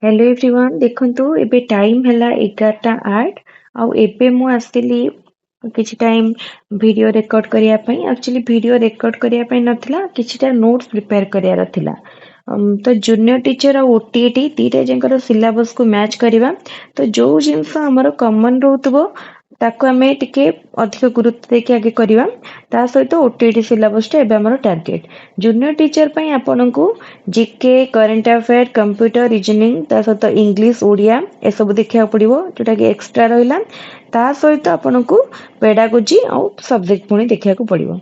Hello everyone देखंतु एबे time हैला 11:08 आउ एबे मु आस्तिली किछि टाइम वीडियो रिकॉर्ड करिया पई एक्चुअली वीडियो रिकॉर्ड करिया पई नथिला किछिटा नोट्स प्रिपेयर करिया रथिला तो जूनियर टीचर आ ओटीटी तीटा जेंकर सिलेबस को मैच करिवा तो जो जिंस हमर कॉमन रहउतबो ताको हमें टिके अधिक गुरुत्व देके आगे करिवा ता सहित ओटीटी सिलेबस टा एबे हमर टारगेट जूनियर टीचर पई आपनकू GK current affair computer reasoning ता सहित इंग्लिश ओडिया ए सब देखिया पड़िबो जोटा कि एक्स्ट्रा रहिला ता सहित आपनकू पेडागोजी और सब्जेक्ट पुणी देखिया को पड़िबो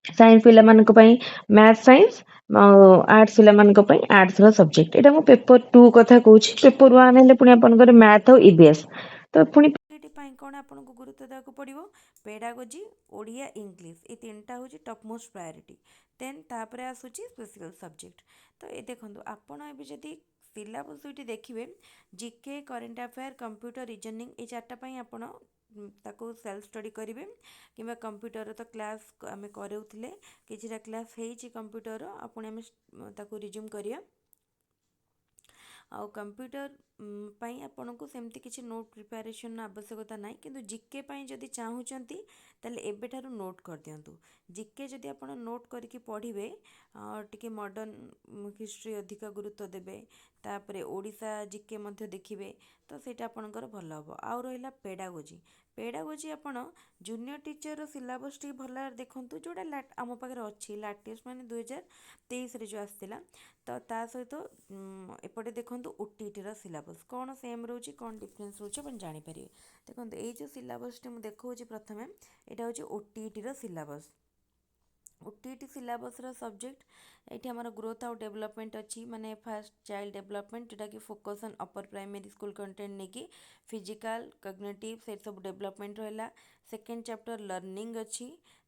साइंस पिला मानक पई मैथ साइंस आर्ट्स पिला मानक पई आर्ट्स रो सब्जेक्ट एटा मो पेपर 2 कथा कहूची पेपर 1 हेले पुणी आपनकर मैथ और ईबीएस तो पुणी कौन आपको गुरुत्व देवाक पड़ो पेडागोजी ओडिया इंग्लिश ये तीनटा हूँ टॉप मोस्ट प्रायोरिटी देन तापर आसूची स्पेशल सब्जेक्ट तो ये देखो आपड़ ए सिलेबस दुईटी देखिए GK current affair computer reasoning ये चार्टा आपण ताको सेल्फ स्टडी करेंगे कि कंप्यूटर तो क्लास आम कराऊे कि क्लास हो कंप्यूटर आपने आम रिज्यूम करिया आउ कंप्यूटर पाई आपन को सेमती किसी नोट प्रिपेरेसन आवश्यकता ना कि जीके पाई जदि चाहूँगी ताले एबेठारु नोट कर दिंतु जीके जदि आप नोट करके पढ़े टी मॉडर्न हिस्ट्री अधिक गुरुत्व देवे तापर ओडिशा जीके मध्य देखिए तो सेटा आपनकर भल हम आउ रहा पेडागोजी पेडागोजी आपण जूनियर टीचर सिलेबस टी भल देखु जोड़ा आम पाखे अच्छी लाटेस्ट माने 2023 रे जो आसला तो ता सहित एपटे देखो ओटीटी सिलेबस कौन सेम रोचे कौन डिफरेन्स रोचे अपन जापर देखो ये जो सिलेबस टी मुझे देखा प्रथम यहाँ हूँ OTT syllabus OTT syllabus subject ये आम ग्रोथ आउ डेवलपमेंट अच्छी माने फास्ट चाइल्ड डेवलपमेंट जोटा कि focus on upper primary school content नहीं कि फिजिकल कॉग्निटिव से सब डेवलपमेंट रहा सेकेंड चैप्टर लर्निंग अच्छी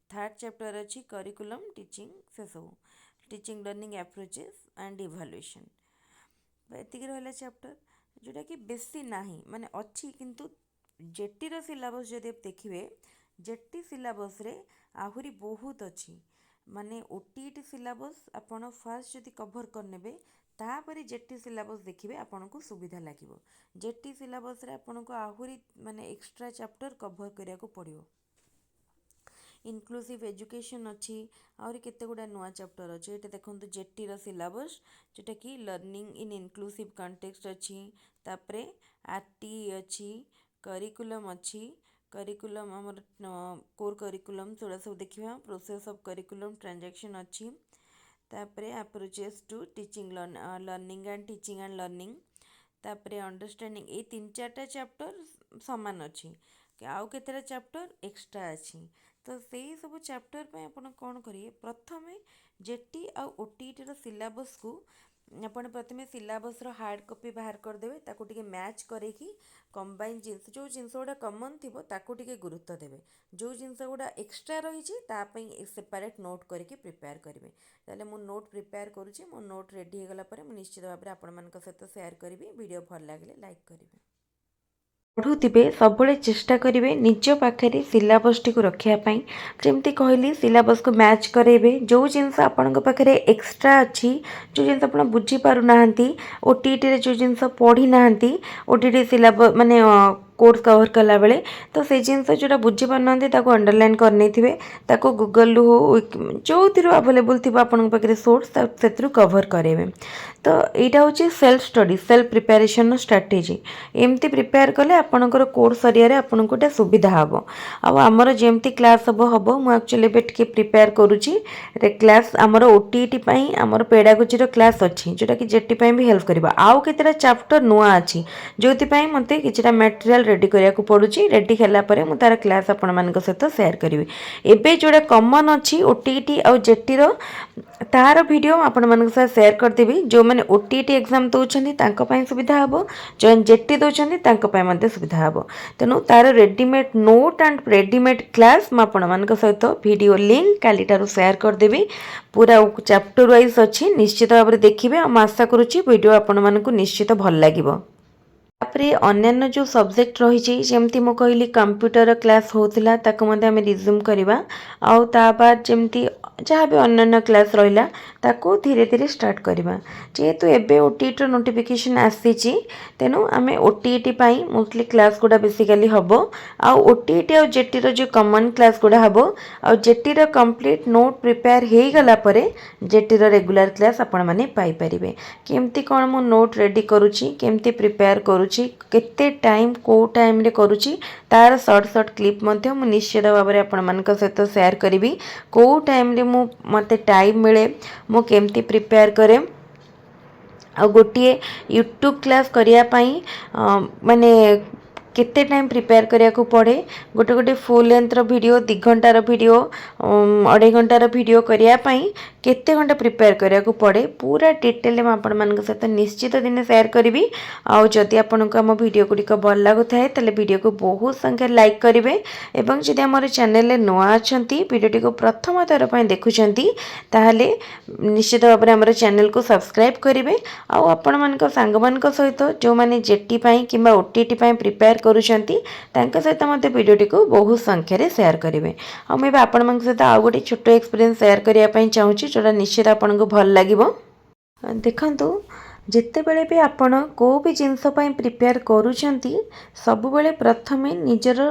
थर्ड चैप्टर अच्छी करिकुलम टीचिंग से सब teaching learning approaches and evaluation एतिक रहा चैप्टर जोटा कि बेसी नाही माने अच्छी किंतु जेटीर सिलेबस जदि देखिए जेटी सिलेबस रे आहुरी बहुत अच्छी माने ओटीटी सिलेबस आपण फास्ट जदि कवर करने तापर जेटी सिलेबस देखिए आपन को सुविधा लगे जेटी सिलेबस रे आपन को आहुरी माने एक्स्ट्रा चैप्टर कवर करिया को पड़ियो इनक्लूसिव एजुकेशन अच्छी आहरी केते गुडा नुआ चैप्टर अच्छे ये देखो जेटीर सिलेबस जोटा कि लर्निंग इन इनक्लूसिव कॉन्टेक्स्ट अच्छी तापरे आरटी अच्छी करिकुलम अच्छी करिकुलम आमर कोर करिकुलम थोड़ा सब देखिए प्रोसेस ऑफ करिकुलम ट्रांजैक्शन अच्छी तापरे approaches to teaching learning and teaching and learning तापरे अंडरस्टैंडिंग ये 3-4टा चैप्टर समान अच्छी आउ केतेटा चैप्टर एक्स्ट्रा अच्छी तो से सब चैप्टर पे आपण कौन करिए प्रथम जेटी आ ओटीटी सिलेबस को आपण प्रथम सिलेबस हार्ड कॉपी बाहर करदेवे ताको टिके मैच करके कंबाइन जिनस जो जिनस गुड़ा कमन थी ताको टिके गुरुत्व देवे जो जिनस गुड़ा एक्स्ट्रा रही सेपरेट नोट करके प्रिपेयर करेंगे ताले मु नोट प्रिपेयर करुँची मो नोट रेडी हो गला निश्चित भाव में आपण मान सहित शेयर करी वीडियो भल लगे लाइक करेंगे पढ़ुवे सब चेष्टा करेंगे निज पाखे सिलेबस टी रखापी जमती कहली सिलेबस को मैच करेंगे जो जिनस आपण पाखे एक्स्ट्रा अच्छी जो जिन आप बुझीपारना ओटीटी जो जिनस पढ़ी ना ओटीटी सिलेबस माने कोर्स कवर कला बेले तो से जिनस जोटा बुझी पारना अंडरलाइन करने ताको गूगल हो जो थी अवेलेबल थी आपण पाखे सोर्स से कवर करेंगे तो यहाँ हूँ self study self preparation strategy एमती प्रिपेयर कले आपणकर कोर्स सरिया आपको गोटे सुविधा हम आमर जमती क्लास हम मुझे एक्चुअली टे प्रिपेयर करुँची क्लास आमर ओटीटी आमर पेडागोजी क्लास अच्छी जोटा कि जेटी भी हेल्प कर आउ केतेटा चैप्टर नुआ अच्छी जो मत कि मटेरियल रेडी करा पड़ुची रेडी है मुझे तार क्लास आपण मान सहित सेयार करी एवं जोड़ा कमन अच्छी ओटीटी आउ जेटीर तार वीडियो आपण मान सेयार करदेवी जो मैंने ओटीटी एग्जाम दौरान सुविधा हम जो जेटी दौरान सुविधा हम तेणु तार readymade note and readymade class मुझे सहित वीडियो लिंक कालीटार सेयार करदेवी पूरा चैप्टर वाइज अच्छी निश्चित भाव में देखिए आशा करुच्ची वीडियो आपण मानक निश्चित भल लगे तापरे अन्यान्य जो सब्जेक्ट रही जमती मु कहली कंप्यूटर क्लास होता ताको मते आमे रिज्यूम करवा आउ ता बाद जमती जहाँ भी अन्यान्य क्लास रहा ताको धीरे धीरे स्टार्ट करवा जेहेतु एबे ओटीटी रो नोटिफिकेशन आसीची तेनु आमे ओटीटी पाई मोस्टली क्लास गुडा बेसिकली हबो आउ ओटीटी और जेटी रो जो कॉमन क्लास गुडा हबो आउ जेटी रो कंप्लीट नोट प्रिपेयर हे गला परे जेटी रो रेगुलर क्लास आपण माने पाई परिबे केमती कोन मु नोट रेडी करूची केमती प्रिपेयर करूची केते टाइम को टाइम रे करूची तार शॉर्ट शॉर्ट क्लिप मध्य मु निश्चित भाव में आपण मान सहित शेयर करी को टाइम रे मु मते टाइम मिले मु केमती प्रिपेयर करे आ गोटे यूट्यूब क्लास करिया पाई माने केते टाइम प्रिपेयर करिया को पड़े गोटे गोटे फुल लेंथ रो वीडियो 2 घंटार वीडियो 2.5 घंटार वीडियो करिया पाई केते घंटा प्रिपेयर करिया को पड़े पूरा डिटेल में आपण मान सहित निश्चित दिन शेयर करी आउ जदि आपन को हम वीडियो गुड़िक भल लगु थाए तले वीडियो को बहुत संख्या लाइक करेंगे एवं जदि आम चैनल नुआ अच्छा वीडियोटी को प्रथम थर पर देखुंती ताहले निश्चित भाव में आम चैनल को सब्सक्राइब करेंगे आउ आपण मान सांग मान सहित जो मैंने जेटी कि ओटीटी प्रिपेयर करुँच सहित मत वीडियोटी को बहुत संख्यार सेयार करेंगे आ मुझे आपण सहित आउ गोटे छोट एक्सपीरियंस सेयार करने चाहूँगी जोटा निश्चित आपन को भल लगे देखु जितेबले भी आपण को भी जिनस प्रिपेयर करुँच सब बेले प्रथमे निजर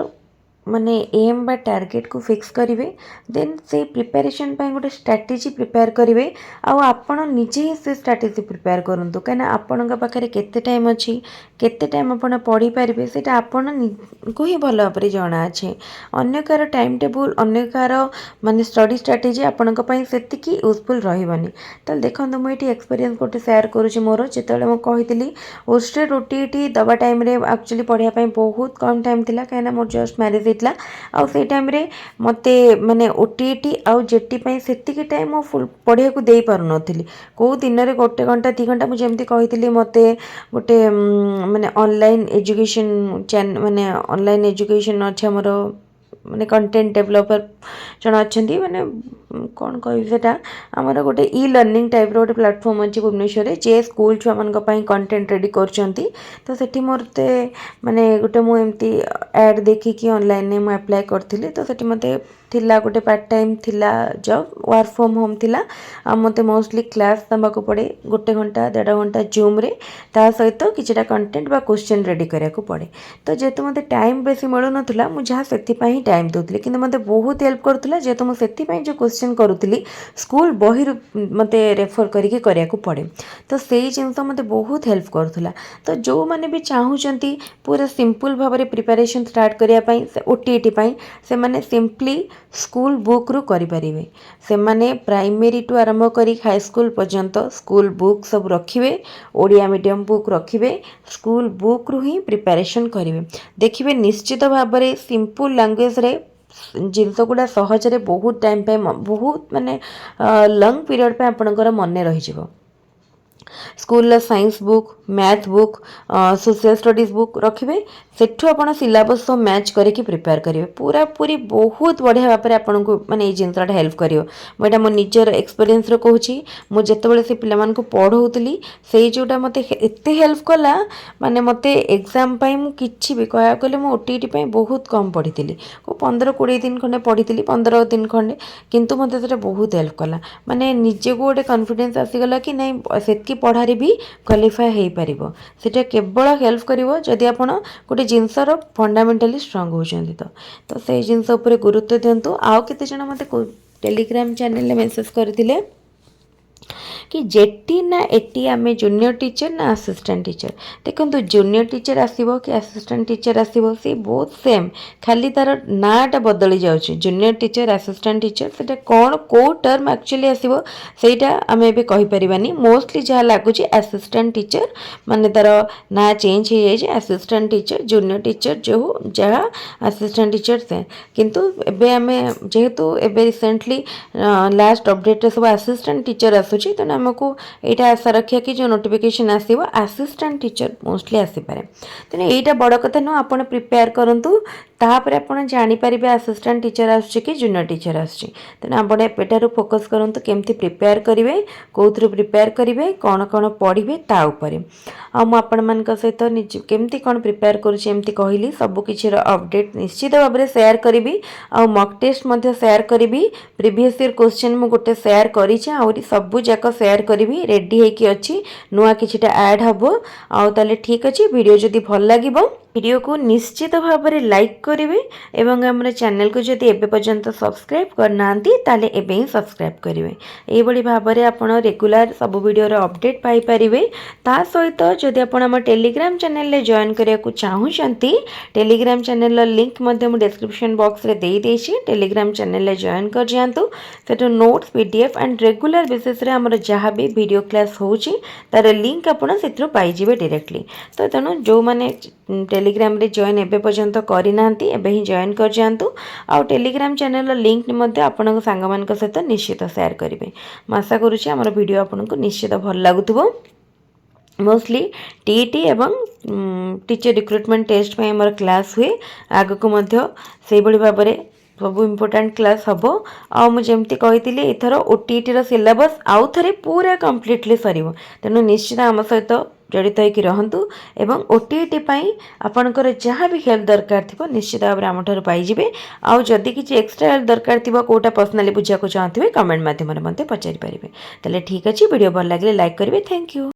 माने एम बा टार्गेट को फिक्स करेंगे देन से प्रिपरेशन गोटे स्ट्राटेजी प्रिपेयर करेंगे आउ आपण निजे ही से स्ट्राटेजी प्रिपेयर करूँ कहीं आपण पाखे केते टाइम अच्छी केते टाइम आपण पढ़ी पारे से आपण को ही भल भाव जना अच्छे अन्य कार टाइम टेबुल अन्य कार माने स्टडी स्ट्राटेजी आपण से यूजफुल रही तो देखो मुझे एक्सपीरियंस गोटे शेयर करुँच मोर जिते मुझे कही ओस्टेड ओटीटी दवा टाइम एक्चुअली पढ़ाई बहुत कम टाइम था कहीं मोर जस्ट मैरिज आउ से टाइम रे मते माने ओटीटी आउ जेटी पई सेतिकी टाइम मो पढ़िया को दे पारु नथिली को दिन रे गोटे घंटा 2 घंटा मु जेमती कहितली मते गोटे माने ऑनलाइन एजुकेशन चैनल माने ऑनलाइन एजुकेशन अच्छा हमर माने कंटेंट डेवलपर जन अच्छा माने कौन कहटा आमर गोटे ई लर्निंग टाइप रो गोटे प्लेटफॉर्म अच्छी भुवनेश्वर जे स्कूल छुआ मान कंटेंट रेडी करछंती तो सेठी मोरते माने गोटे मु एमती ऐड देखिकी ऑनलाइन ने मु अप्लाई करथिली तो सेठी मते थिला गोटे पार्ट टाइम थिला जॉब वर्क फ्रॉम होम थिला आ मते मोस्टली क्लास दबा को पड़े गोटे घंटा 1.5 घंटा जूम रे ता सहित किछटा कंटेंट बा क्वेश्चन रेडी करिया को पड़े तो जेतु मते टाइम बेसी मिलु नथुला मु जहा सेति पई टाइम दोतली किंतु मते बहुत हेल्प करथुला जेतु मु सेति पई जो क्वेश्चन करूथली स्कूल बही मते रेफर करिके करिया को पड़े तो सेही जिंस मते बहुत हेल्प करथुला तो जो माने भी चाहूचंती पूरा सिंपल भाव में प्रिपरेशन स्टार्ट करिया पई ओटीटी पई से माने सिंपली स्कूल बुक रु करि परिबे से माने प्राइमरी टू आरंभ करी हाई स्कूल पर्यंत स्कूल बुक सब रखिबे ओडिया मीडियम बुक रखिबे स्कूल बुक रु ही प्रिपरेशन करिवे देखिबे निश्चित भाव में सिंपल लैंग्वेज रे जिनस गुड़ा सहजरे बहुत टाइम पे बहुत माने लंग पीरियड पे आपनकर मन रही school science book math book social studies book रखिए सेठू आप सिलेबस सब मैच करके प्रिपेयर करेंगे पूरा पूरी बहुत बढ़िया भाव में आपन को माने जिनसा हेल्प कर मुझे मो निजर एक्सपीरियंस रो कहूँ मुझे से पिला पढ़ाऊली से जोटा मत एत हेल्प कला माने मत एग्जाम मुझे भी कह गले मो ओटीटी बहुत कम पढ़ी थी 15-20 दिन खंडे पढ़ी 15 दिन खंडे किंतु मत बहुत हेल्प कला माने निजे को गोटे कॉन्फिडेंस आसीगला कि नहीं से पढ़ारे भी क्वालिफाई हो पारिबो सेटा केवल हेल्प करिवो जदि आपण गोटे जिनसर फंडामेंटली स्ट्रांग होचंदी तो से जिनस उपर गुरुत्व दिंतु आउ केते जण मते टेलीग्राम चैनल में मेसेज करथिले कि जेटी ना एटी आम जूनियर टीचर ना असिस्टेंट टीचर देखो जूनियर टीचर आसो कि असिस्टेंट टीचर आसो सी बहुत सेम खाली तार नाटा बदली जाऊँ जूनियर टीचर असिस्टेंट टीचर से कौन कौ टर्म एक्चुअली आसो सेटा आम ए कहीपरानी मोस्टली जहाँ लगुच असिस्टेंट टीचर माने तार ना चेंज हो जाए असिस्टेंट टीचर जूनियर टीचर जो जहाँ असिस्टेंट टीचर से किंतु एबे आम जेहेतु एबे रिसेंटली लास्ट अपडेट सब असिस्टेंट टीचर आसूची तेना आमको यहाँ आशा रखिए कि जो नोटिफिकेशन आसो असिस्टेंट टीचर मोस्टली आसीपे तेणु यहाँ बड़ कथा नुह आप प्रिपेयर करूँ तापर आप जानीपर असिस्टेंट टीचर आसूँ कि जूनियर टीचर आसूँ तेणु आप एटार फोकस करूँ केमती प्रिपेयर करेंगे कौन प्रिपेयर करेंगे कौन कौन पढ़े ताऊपर आपण सहित निज केमती कौन प्रिपेयर करुँची कहली सबकि अपडेट निश्चित भाव में सेयार करी आ मॉक टेस्ट सेयार करी प्रीवियस ईयर क्वेश्चन मु गोटे सेयार करी सबू जाक सेयार करी रेडी होगी अच्छी नुआ किछिटा ऐड हम आउ ठीक अच्छे वीडियो जदि भल लगे वीडियो को निश्चित भाव में लाइक करेंगे एवं आम चैनल को जदि एबे पर्यंत सब्सक्राइब करना ताले एबे ही सब्सक्राइब करेंगे यही भाव में आप रेगुलर सब वीडियो अपडेट पाइपर ता सहित जदि आप टेलीग्राम चैनल जॉइन करने को चाहूँगी Telegram channel link description box रे दे देछि टेलीग्राम चैनल जॉइन कर जातु सेठो notes PDF and regular basis रे हमर जहाँ भी वीडियो क्लास होची तार लिंक आपन सेथरो पाइजिबे डायरेक्टली तो तेणु जो माने टेलीग्राम रे जॉइन एबे पर्यंत करना एबे ही जॉइन कर जातु आ टेलीग्राम चैनल लिंक आपण सांग मान सहित निश्चित शेयर करेंगे आशा करुँची आम वीडियो आपन को निश्चित भल लगुव मोस्टली टीईटी एवं टीचर रिक्रुटमेंट टेस्ट में आमर क्लास हुए आग को से भाव में सब इम्पोर्टाट क्लास हम आमती कही एथर ओटीईटी सिलेबस आउ थे पूरा कम्प्लीटली सर तेणु निश्चित आम सहित जड़ित होकर रहतु एवं ओटीईटी आपणकर जहाँ भी हेल्प दरकार थी निश्चित भाव में आम पाइबे आउ जदि किसी एक्सट्रा हेल्प दरकार थी कौटा पर्सनाली बुझा चाहते कमेंट मध्यम पचारि पारे तेल ठीक अच्छे वीडियो भल लगे लाइक करेंगे थैंक यू।